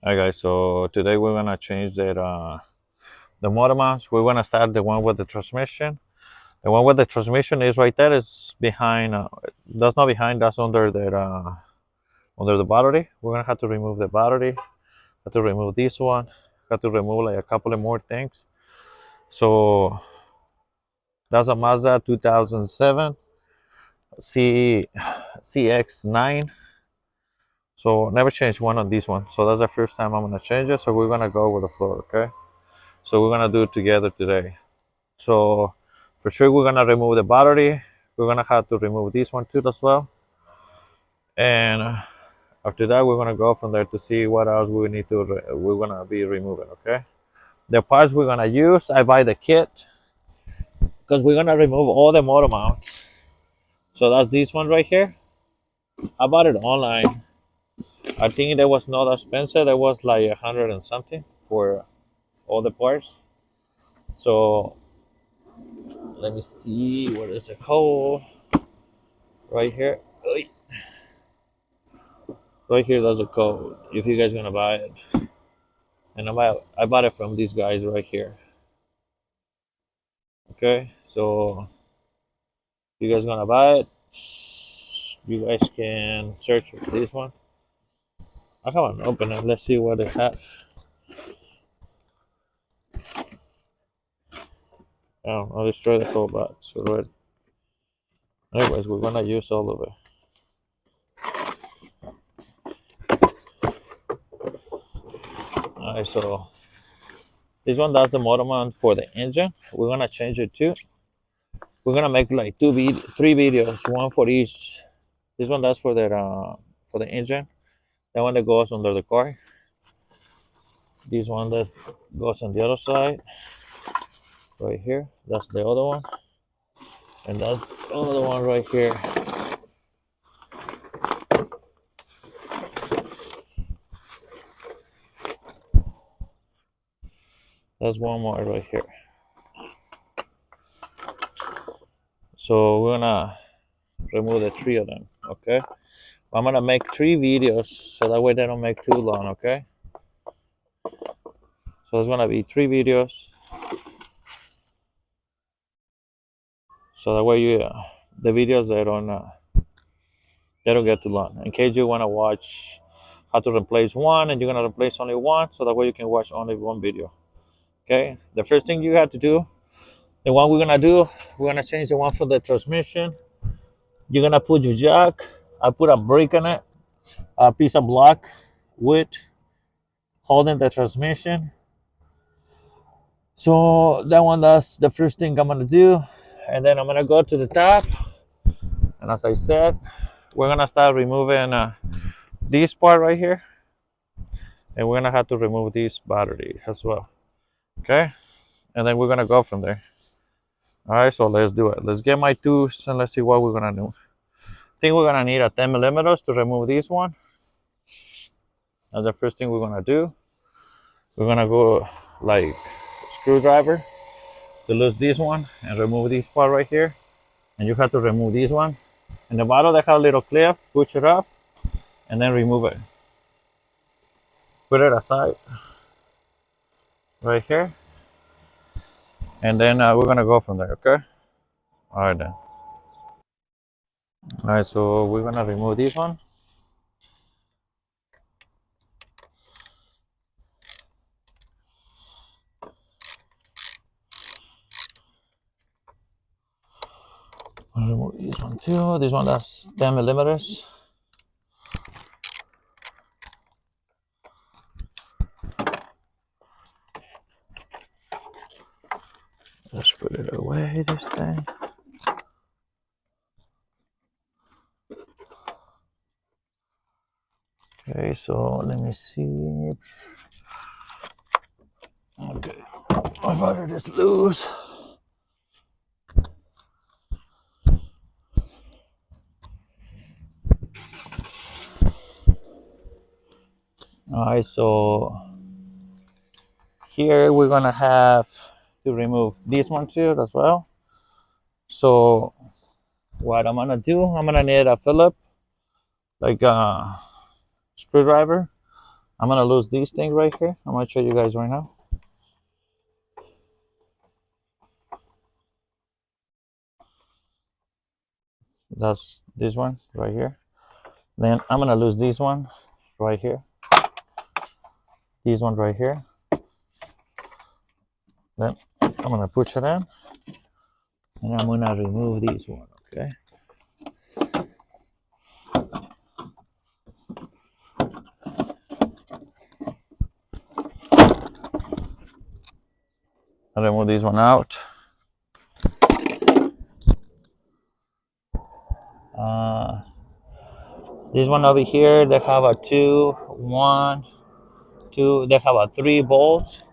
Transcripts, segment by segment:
Hi guys, so today we're gonna change the motor mounts. We're gonna start the one with the transmission. The one with the transmission is right there. It's behind. That's not behind. That's under the battery. We're gonna have to remove the battery. Have to remove this one. Have to remove like a couple of more things. So that's a Mazda 2007 CX-9. So never change one on this one. So that's the first time I'm gonna change it. So we're gonna go with the floor, okay? So we're gonna do it together today. So for sure we're gonna remove the battery. We're gonna have to remove this one too as well. And after that we're gonna go from there to see what else we need to we're gonna be removing. Okay. The parts we're gonna use, I buy the kit because we're gonna remove all the motor mounts. So that's this one right here. I bought it online. I think that was not expensive. That was like 100 and something for all the parts. So let me see what is the code right here. Right here, there's a code if you guys gonna buy it. And I bought it from these guys right here. Okay, so if you guys gonna buy it, you guys can search for this one. I haven't opened it. Let's see what they have. I'll destroy the whole box already. Anyways, we're gonna use all of it. Alright, so this one does the motor mount for the engine. We're gonna change it too. We're gonna make like three videos, one for each. This one does for the engine. That one that goes under the car. This one that goes on the other side, right here. That's the other one, and that's the other one right here. That's one more right here. So we're gonna remove the three of them. Okay. I'm gonna make three videos so that way they don't make too long. Okay. So it's gonna be three videos. So that way the videos they don't get too long. In case you wanna watch how to replace one and you're gonna replace only one, so that way you can watch only one video. Okay. The first thing you have to do, the one we're gonna do, we're gonna change the one for the transmission. You're gonna put your jack. I put a brick in it, a piece of block wood holding the transmission. So that one, that's the first thing I'm gonna do, and then I'm gonna go to the top. And as I said, we're gonna start removing this part right here, and we're gonna have to remove this battery as well. Okay, and then we're gonna go from there. All right, so let's do it. Let's get my tools and let's see what we're gonna do. I think we're gonna need a 10 millimeters to remove this one. That's the first thing we're gonna do. We're gonna go like screwdriver to lose this one and remove this part right here. And you have to remove this one. And the bottom that have a little clip, push it up and then remove it. Put it aside right here. And then we're gonna go from there, okay? All right then. All right, so we're gonna remove this one. I'll remove this one too. This one that's 10 millimeters. Let's put it away, this thing. Okay, so let me see. Okay, my butter is loose. All right, so here we're gonna have to remove this one too as well. So what I'm gonna do, I'm gonna need a Phillips, like a screwdriver. I'm gonna lose this thing right here. I'm gonna show you guys right now. That's this one right here. Then I'm gonna lose this one right here. This one right here. Then I'm gonna push it in, and I'm gonna remove this one. Okay. I remove this one out. Uh, this one over here, they have a two, one, two. They have a 3 bolts,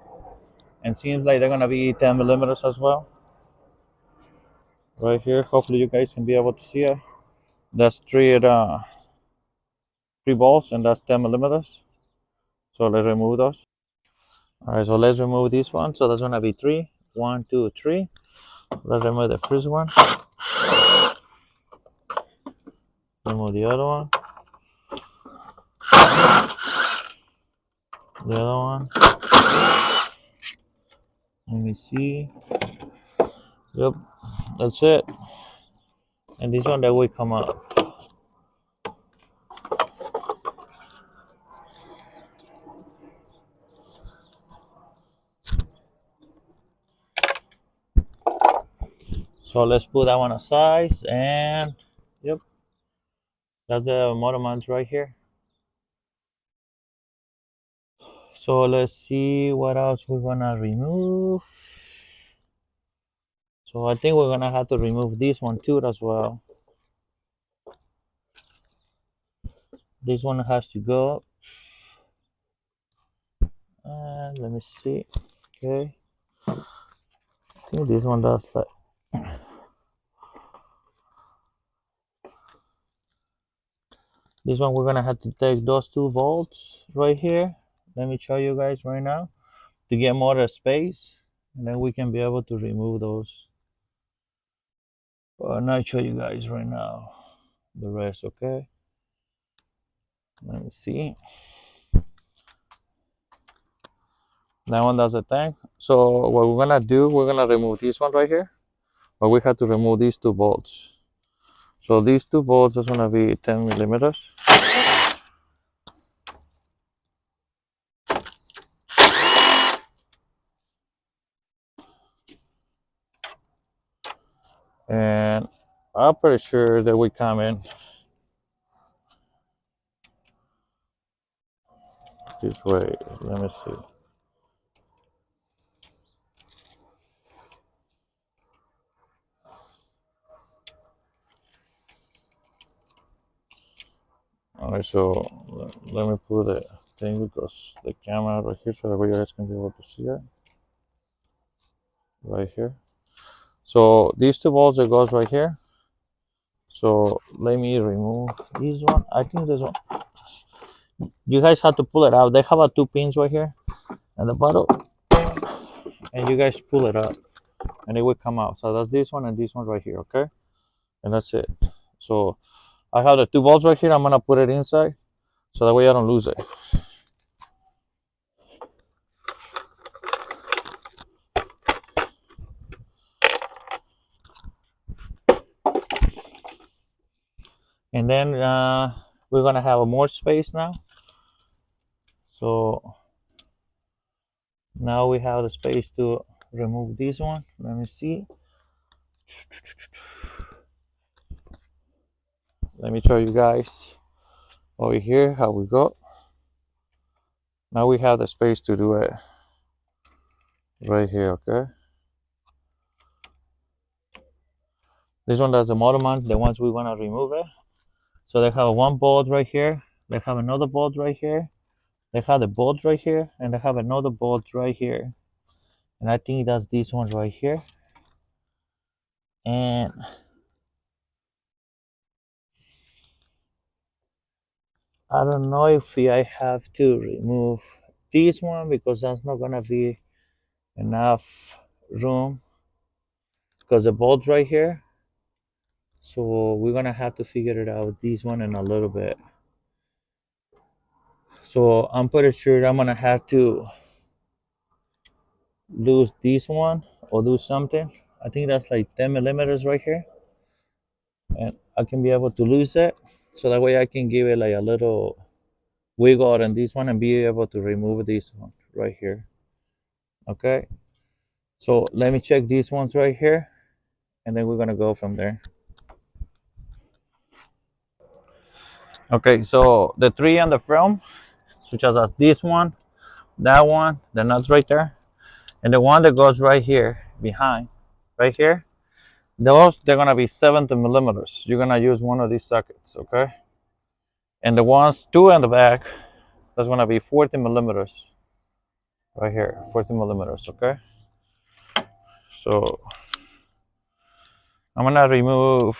and seems like they're gonna be 10 millimeters as well. Right here. Hopefully you guys can be able to see it. That's 3 bolts, and that's 10 millimeters. So let's remove those. All right, so let's remove this one. So that's gonna be 3. 1, 2, 3. Let's remove the first one. Remove the other one. The other one. Let me see. Yep, that's it. And this one that will come up. So let's put that one aside, and yep, that's the motor mount right here. So let's see what else we're gonna remove. So I think we're gonna have to remove this one too as well. This one has to go. And let me see. Okay. I think this one does like. This one we're gonna have to take those 2 bolts right here. Let me show you guys right now to get more space, and then we can be able to remove those. But I'll show you guys right now the rest. Okay. Let me see. That one does a thing. So what we're gonna do, we're gonna remove this one right here, but we have to remove these 2 bolts. So these 2 bolts is gonna be 10 millimeters. And I'm pretty sure that we come in this way. Let me see. Alright, so let me put the thing because the camera right here so that way you guys can be able to see it. Right here. So these 2 bolts that goes right here. So let me remove this one. I think this one. You guys have to pull it out. They have a 2 pins right here at the bottom, and you guys pull it up, and it will come out. So that's this one and this one right here, okay? And that's it. So I have the 2 bolts right here. I'm gonna put it inside, so that way I don't lose it. And then we're gonna have more space now. So now we have the space to remove this one. Let me see. Let me show you guys over here how we go. Now we have the space to do it right here, okay? This one does the motor mount, the ones we want to remove it. So they have 1 bolt right here. They have another bolt right here. They have the bolt right here, and they have another bolt right here. And I think that's this one right here. And I don't know if I have to remove this one because that's not gonna be enough room because the bolt right here. So we're gonna have to figure it out this one in a little bit. So I'm pretty sure I'm gonna have to lose this one or do something. I think that's like 10 millimeters right here, and I can be able to lose it, so that way I can give it like a little wiggle out on this one and be able to remove this one right here. Okay, so let me check these ones right here, and then we're gonna go from there. Okay, so the three on the front, such as this one, that one, the nuts right there, and the one that goes right here behind, right here, those they're gonna be 70 millimeters. You're gonna use one of these sockets, okay? And the ones two in the back, that's gonna be 40 millimeters right here, 40 millimeters, okay? So I'm gonna remove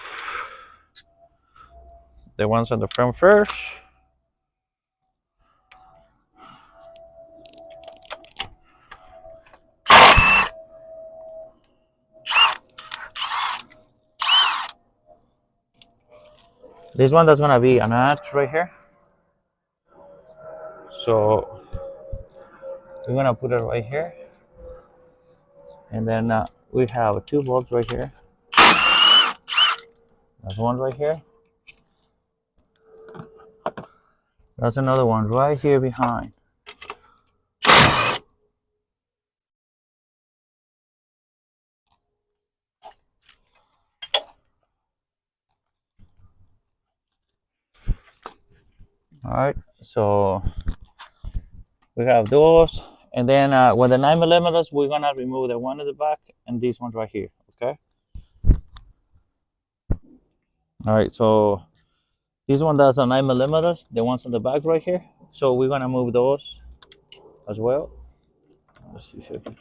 the ones on the front first. This one that's gonna be a nut right here. So we're gonna put it right here, and then we have two bolts right here. There's one right here. There's another one right here behind. All right, so we have those, and then with the 9 millimeters, we're gonna remove the one at the back and this one right here. Okay. All right, so this one does a 9 millimeters, the ones on the back right here. So we're gonna move those as well. Let's see if I can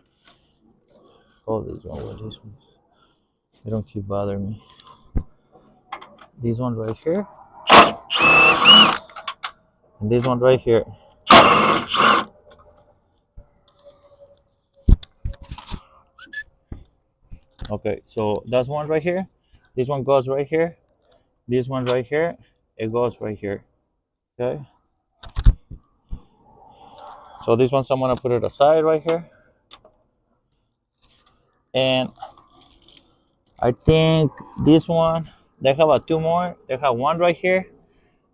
hold this one with this one. They don't keep bothering me. This one right here, and this one right here. Okay, so that's one right here. This one goes right here. This one right here. It goes right here. Okay. So this one, I'm gonna put it aside right here, and I think this one, they have a two more. They have one right here,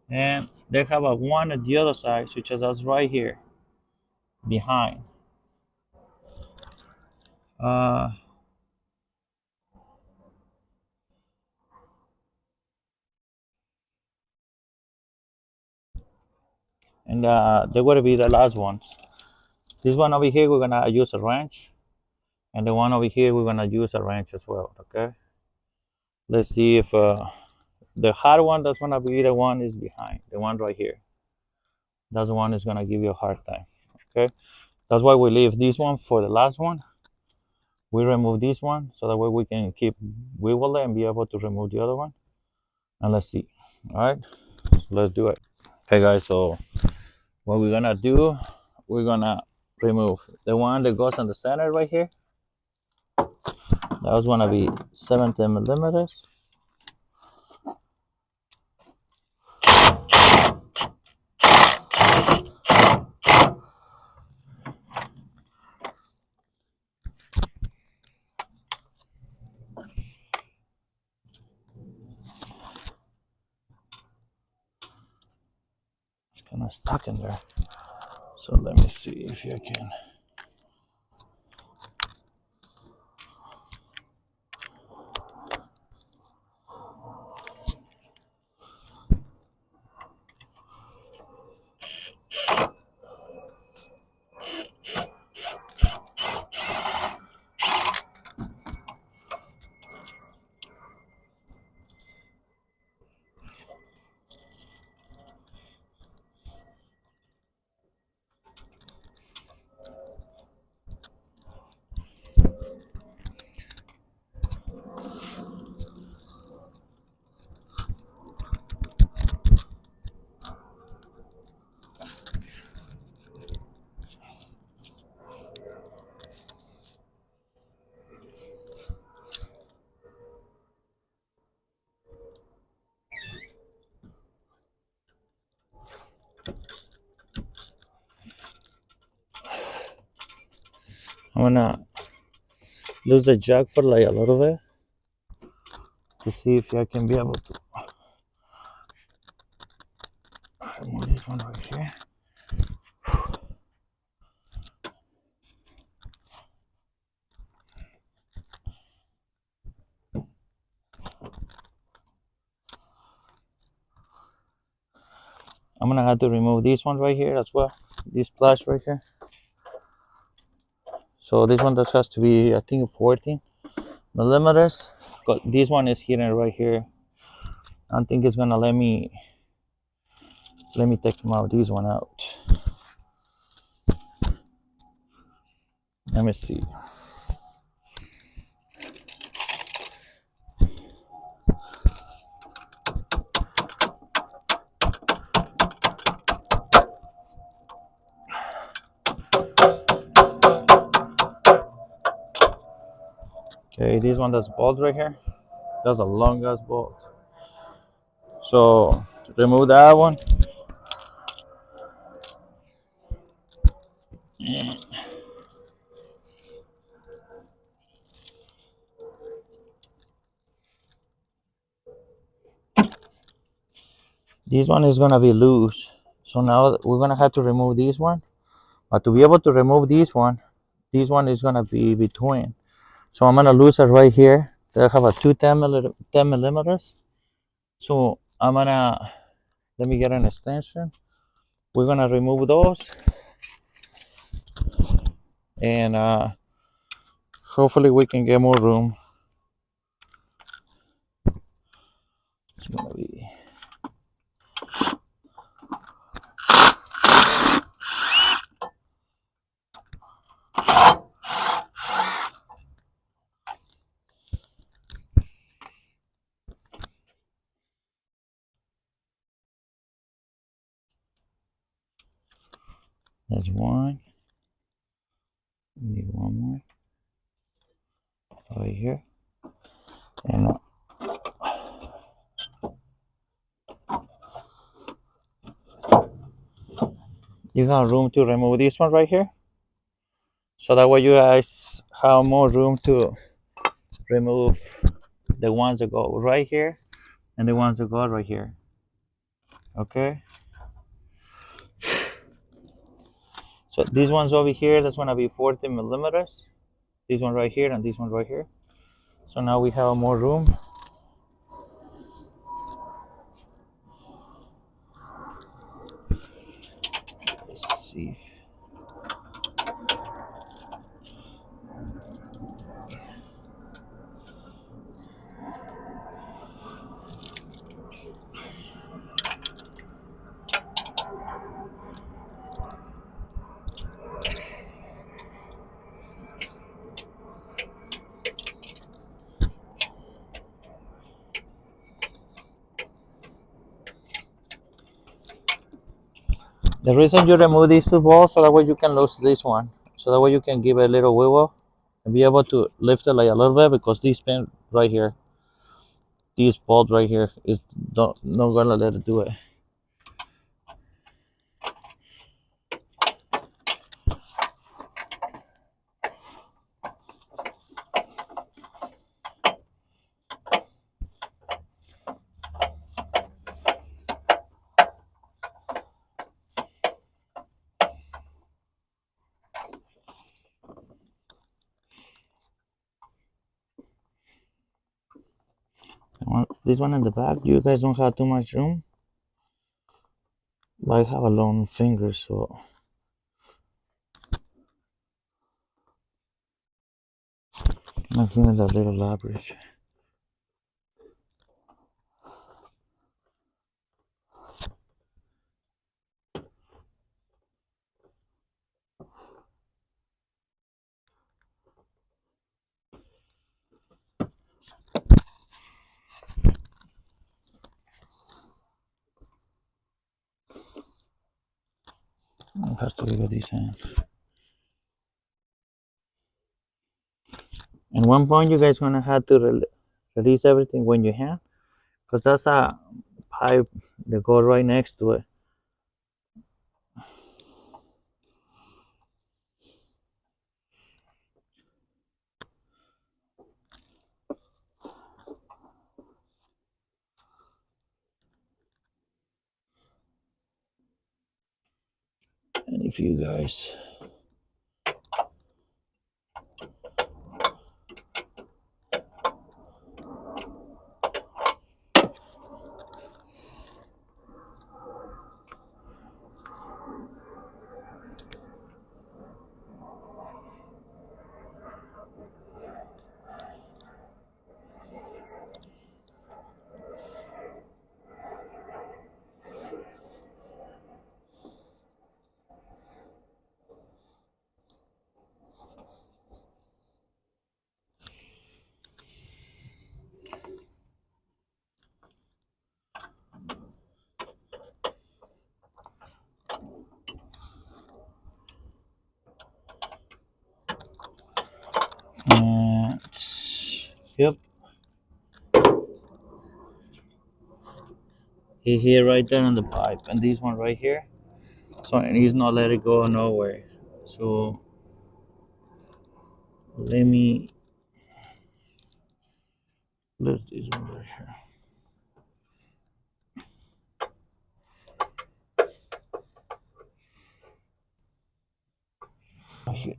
and they have a one at the other side, such as us right here behind. Uh, and they're gonna be the last ones. This one over here, we're gonna use a wrench, and the one over here, we're gonna use a wrench as well. Okay. Let's see if the hard one, that's gonna be the one is behind. The one right here. That's the one is gonna give you a hard time. Okay. That's why we leave this one for the last one. We remove this one so that way we can keep wiggling and be able to remove the other one. And let's see. All right, so let's do it. Okay, guys. So what we're gonna do, we're gonna remove the one that goes on the center right here. That was gonna be 17 millimeters. It's kind of stuck in there. So let me see if I can. I'm gonna lose the jack for like a little bit to see if I can be able to remove this one right here. I'm gonna have to remove this one right here as well. This plus right here. So this one just has to be, I think, 14 millimeters. This one is hidden right here. I don't think it's gonna let me take this one out. Let me see. Okay, this one that's bolt right here. That's a long ass bolt. So remove that one. This one is gonna be loose. So now we're gonna have to remove this one. But to be able to remove this one is gonna be between. So I'm gonna lose it right here. They have a 10 millimeters. So I'm gonna, let me get an extension. We're gonna remove those, and hopefully we can get more room. It's gonna be, that's one. We need one more right here, and you got room to remove this one right here. So that way you guys have more room to remove the ones that go right here and the ones that go right here. Okay. So these ones over here, that's gonna be 40 millimeters. This one right here and this one right here. So now we have more room. Let's see. The reason you remove these two balls so that way you can lose this one. So that way you can give it a little wiggle and be able to lift it like a little bit, because this pin right here, this bolt right here is not gonna let it do it. This one in the back, you guys don't have too much room. I have a long finger, so I'm giving that little leverage. I have to give it this hand. And one point, you guys gonna have to release everything when you have, because that's a pipe that goes right next to it. And if you guys, and yep, he here right there on the pipe, and this one right here. So and he's not let it go nowhere. So let me lift this one right here. Right here.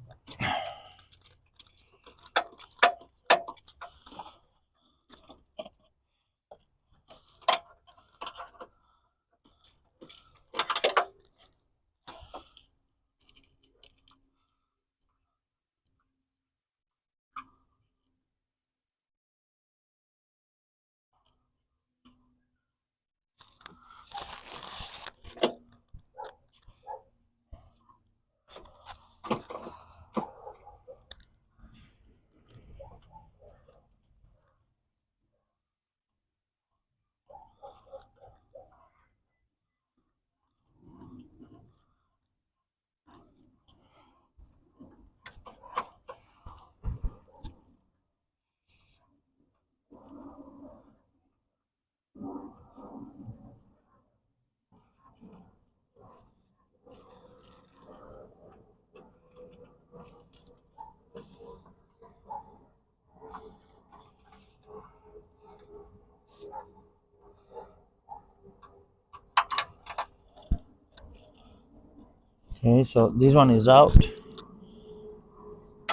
Okay, so this one is out,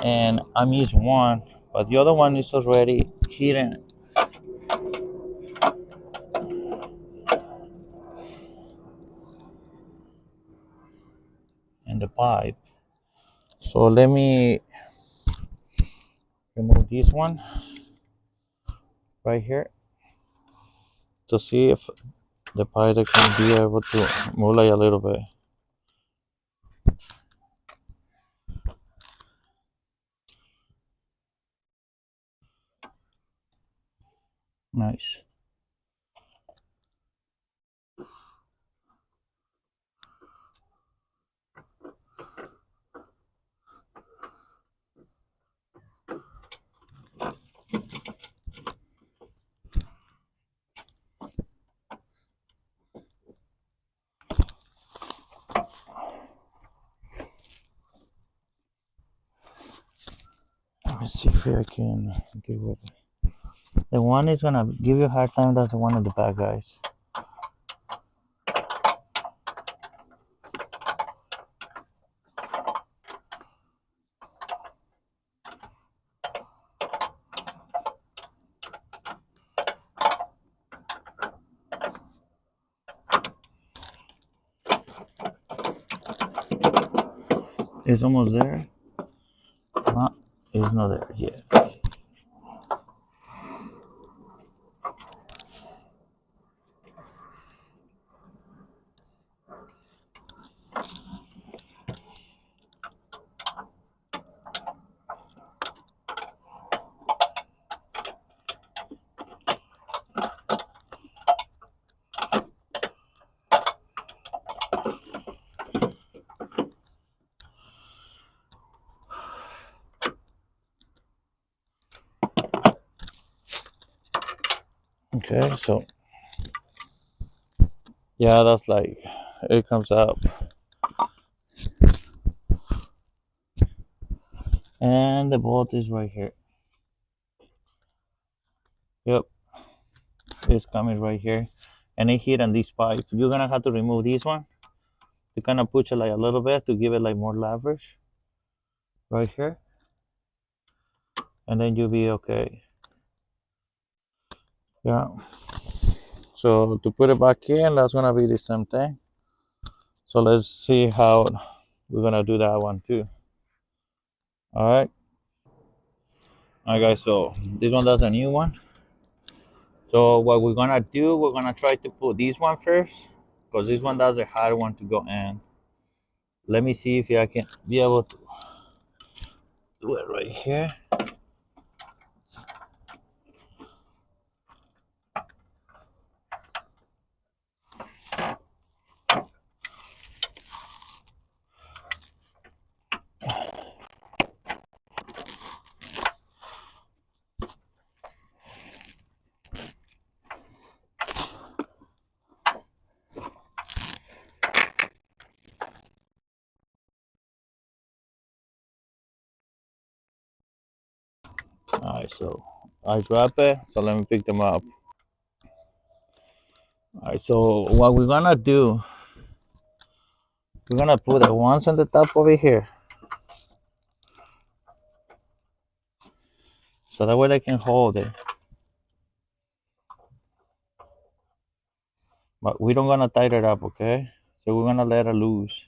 and I'm using one, but the other one is already hidden in the pipe. So let me remove this one right here to see if the pipe can be able to move like a little bit. Nice. Let me see if I can get with it. The one is gonna give you a hard time. That's the one in the back, guys. It's almost there. No, it's not there yet. Okay, so yeah, that's like it comes up, and the bolt is right here. Yep, it's coming right here, and it hit on this pipe. You're gonna have to remove this one to kind of push it like a little bit to give it like more leverage right here, and then you'll be okay. Yeah. So to put it back in, that's gonna be the same thing. So let's see how we're gonna do that one too. All right. All right, guys. So this one does a new one. So what we're gonna do, we're gonna try to put this one first, because this one does a hard one to go in. Let me see if I can be able to do it right here. All right, so I drop it. So let me pick them up. All right, so what we're gonna do, we're gonna put the ones on the top over here, so that way they can hold it. But we don't gonna tighten it up, okay? So we're gonna let it loose.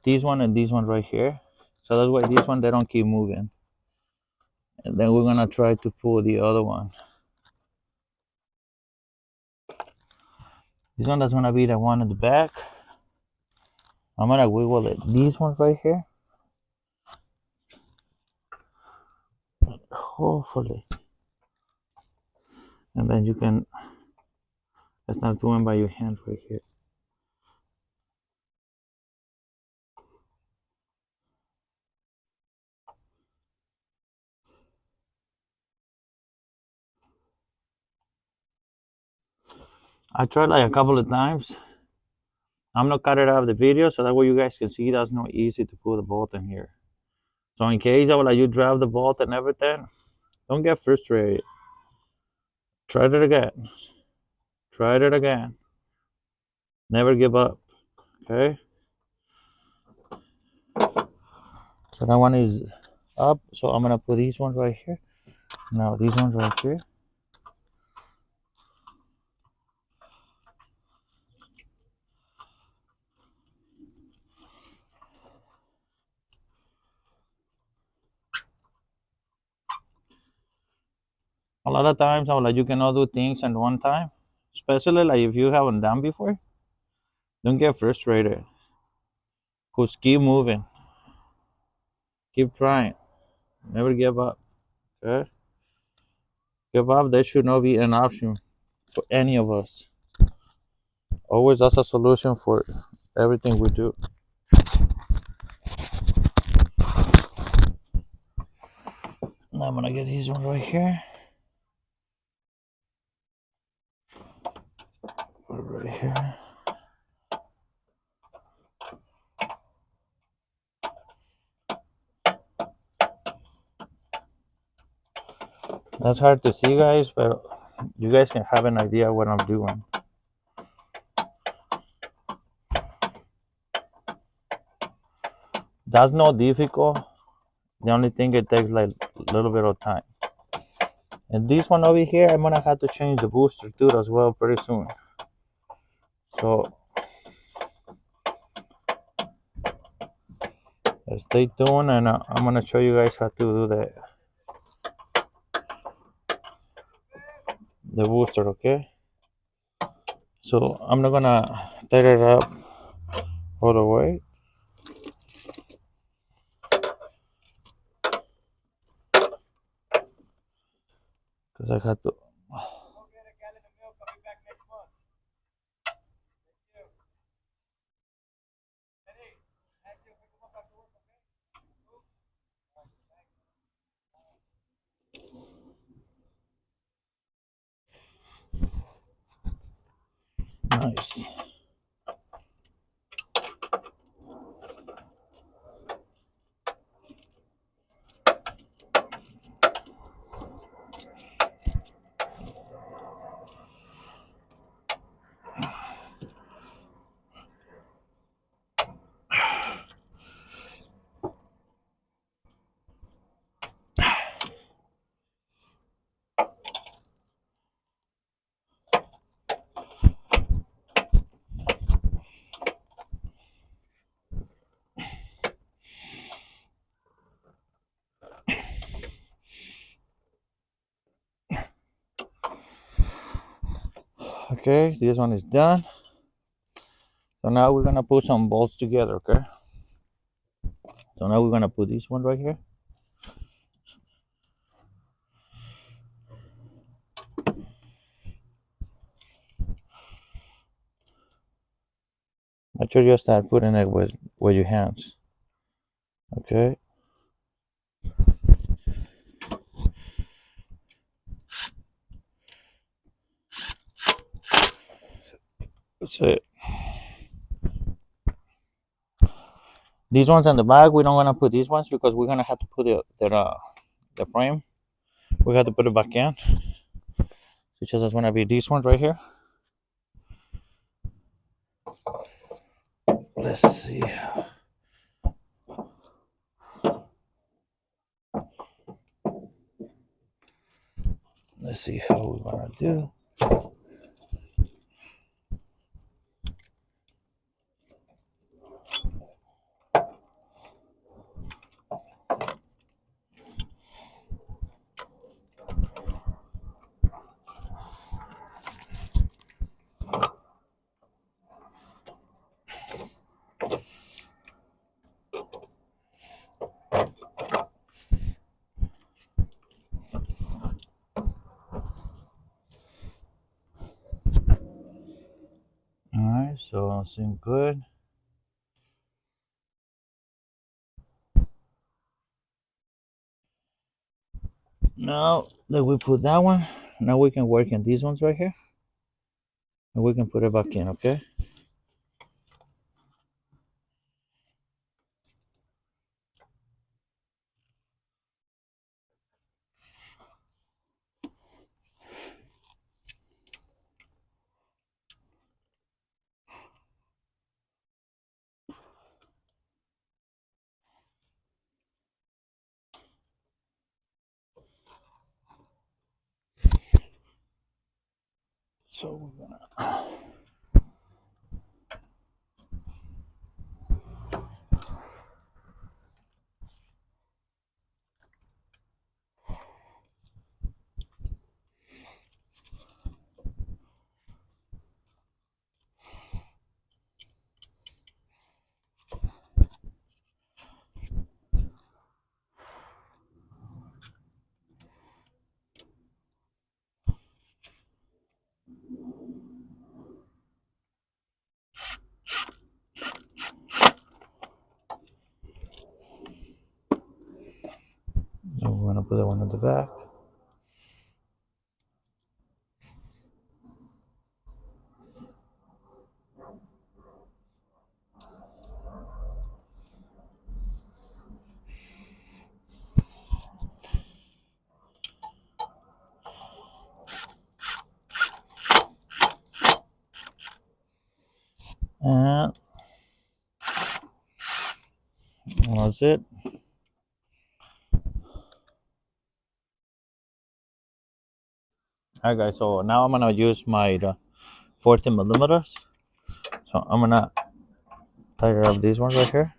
This one and this one right here. So that's why this one they don't keep moving. And then we're gonna try to pull the other one. This one that's gonna be the one in the back. I'm gonna wiggle it. This one right here. Hopefully. And then you can start doing by your hand right here. I tried like a couple of times. I'm gonna cut it out of the video so that way you guys can see that's not easy to put the bolt in here. So in case of like you drop the bolt and everything, don't get frustrated. Try it again. Try it again. Never give up. Okay. So that one is up. So I'm gonna put these ones right here. Now these ones right here. A lot of times, I'm like you cannot do things at one time, especially like if you haven't done before. Don't get frustrated. Cause keep moving, keep trying, never give up. Okay, give up. That should not be an option for any of us. Always, that's a solution for everything we do. Now I'm gonna get this one right here. Put it right here. That's hard to see, guys, but you guys can have an idea what I'm doing. That's not difficult. The only thing it takes like a little bit of time. And this one over here, I'm gonna have to change the booster too as well pretty soon. So stay tuned, and I'm gonna show you guys how to do the booster. Okay. So I'm not gonna tie it up all the way. Because I had to. Nice. Okay, this one is done. So now we're gonna put some bolts together, okay? So now we're gonna put this one right here. Make sure you start putting it with your hands. Okay. That's it. These ones on the back, we don't wanna put these ones because we're gonna have to put the frame. We have to put it back in. Which is gonna be this one right here. Let's see. Let's see how we're gonna do. Alright, so it seems good. Now that we put that one, now we can work in these ones right here. And we can put it back in, okay? So we're gonna put that one at the back. And that's it. Alright guys, so now I'm gonna use my 14 millimeters. So I'm gonna tighten up this one right here.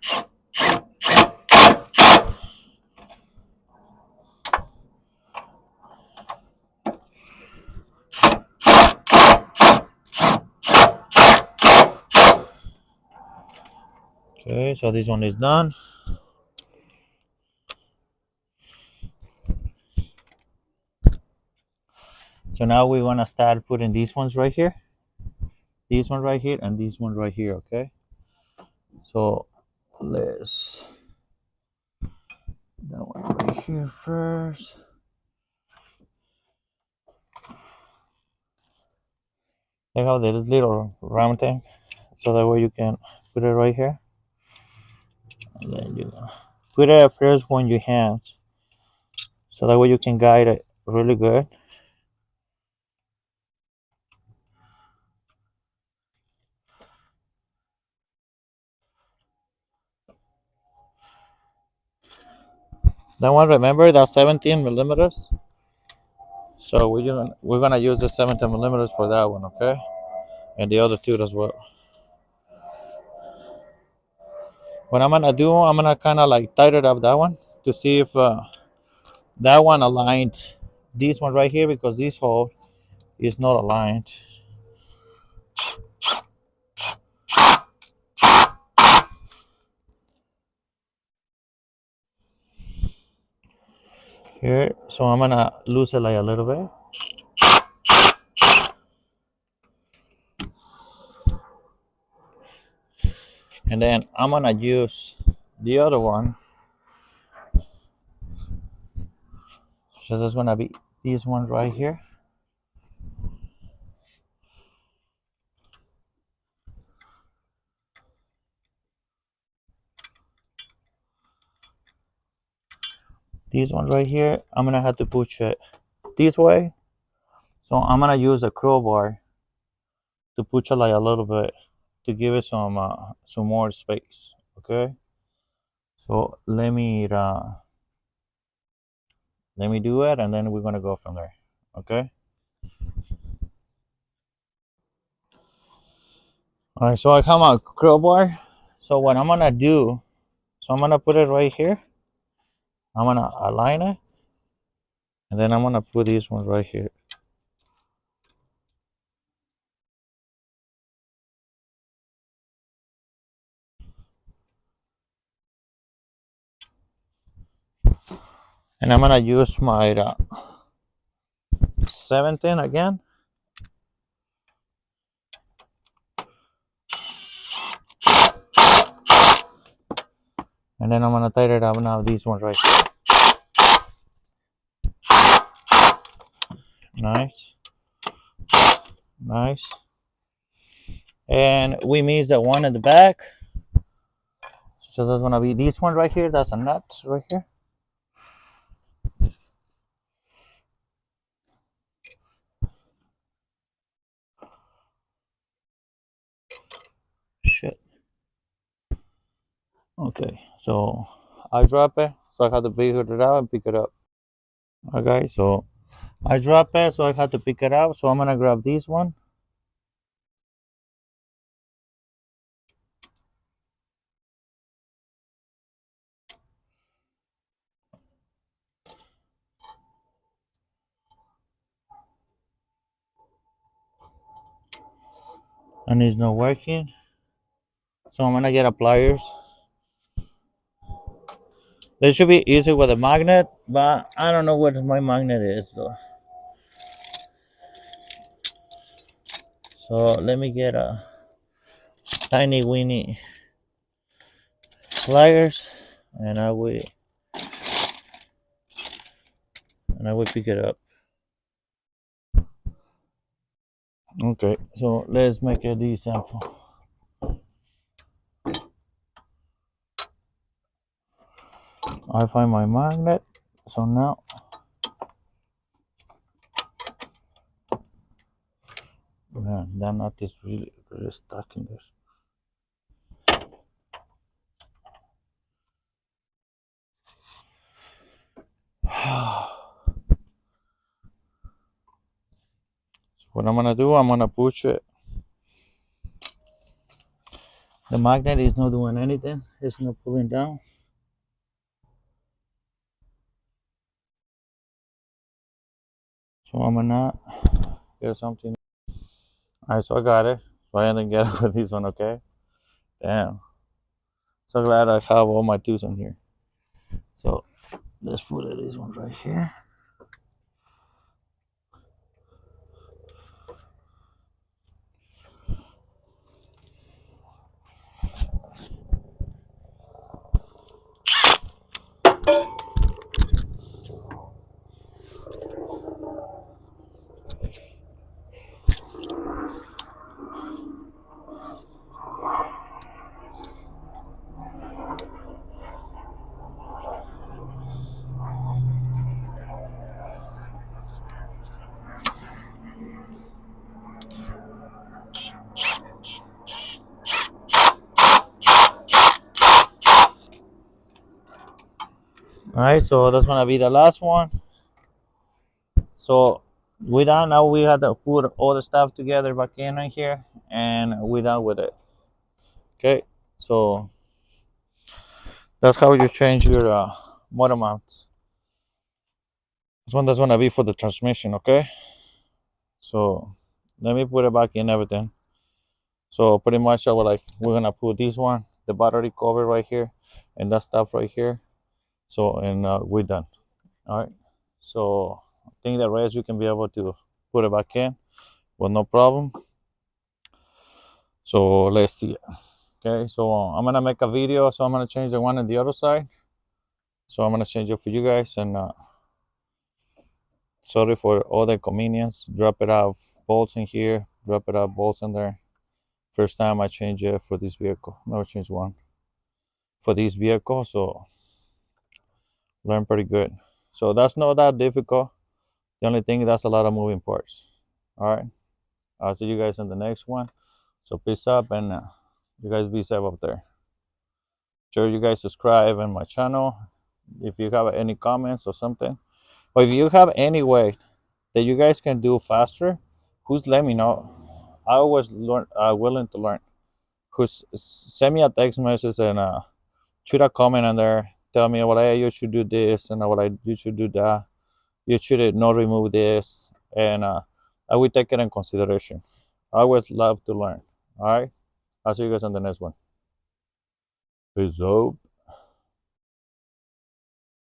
Okay, so this one is done. So now we wanna start putting these ones right here. This one right here and this one right here, okay? So let's that one right here first. Check out this little round thing, so that way you can put it right here, and then you put it at first on your hands, so that way you can guide it really good. That one, remember, that's 17 millimeters. So we're gonna use the 17 millimeters for that one, okay? And the other two as well. What I'm gonna do, I'm gonna kind of like tighten up that one to see if that one aligned this one right here, because this hole is not aligned. here. So I'm gonna lose it like a little bit. And then I'm gonna use the other one. So that's gonna be this one right here. This one right here, I'm gonna have to push it this way. So I'm gonna use a crowbar to push it like a little bit to give it some more space. Okay. So let me do it, and then we're gonna go from there. Okay. All right. So I have my crowbar. So what I'm gonna do, so I'm gonna put it right here. I'm gonna align it, and then I'm gonna put this one right here. And I'm gonna use my 17 again, and then I'm gonna tighten it up now. These ones right here. Nice, nice. And we missed the one at the back, so that's gonna be this one right here. That's a nut right here. Shit. Okay, so I drop it, so I have to pick it out and pick it up. Okay, so I drop it, so I have to pick it up. So I'm gonna grab this one. And it's not working, so I'm gonna get a pliers. This should be easy with a magnet, but I don't know what my magnet is though. So let me get a tiny weeny pliers, and I will pick it up. Okay, so let's make a D sample. I find my magnet. So now, man, that nut is really, really stuck in there. So what I'm gonna do, I'm gonna push it. The magnet is not doing anything. It's not pulling down. So I'm gonna get something. All right, so I got it. So I didn't get it with this one, okay? Damn. So glad I have all my tools in here. So let's put this one right here. All right, so that's gonna be the last one. So we done. Now we have to put all the stuff together back in here, and we're done with it. Okay, so that's how you change your motor mounts. This one that's gonna be for the transmission. Okay, so let me put it back in everything. So pretty much we're gonna put this one, the battery cover right here, and that stuff right here. So and we're done. All right. So I think the rest you can be able to put it back in with no problem. So let's see. Okay, so I'm gonna make a video. So I'm gonna change the one on the other side. So I'm gonna change it for you guys, and sorry for all the inconvenience. Drop it out bolts in here. Drop it out bolts in there. First time I change it for this vehicle. Never change one for this vehicle. So learn pretty good. So that's not that difficult. The only thing that's a lot of moving parts. All right. I'll see you guys in the next one. So peace up, and you guys be safe up there. Sure, you guys subscribe in my channel. If you have any comments or something, or if you have any way that you guys can do faster, who's let me know. I always learn. Willing to learn. Who's send me a text message and shoot a comment on there. Tell me what you should do this and what you should do that. You should not remove this, and I will take it in consideration. I always love to learn. All right. I'll see you guys on the next one. Peace out.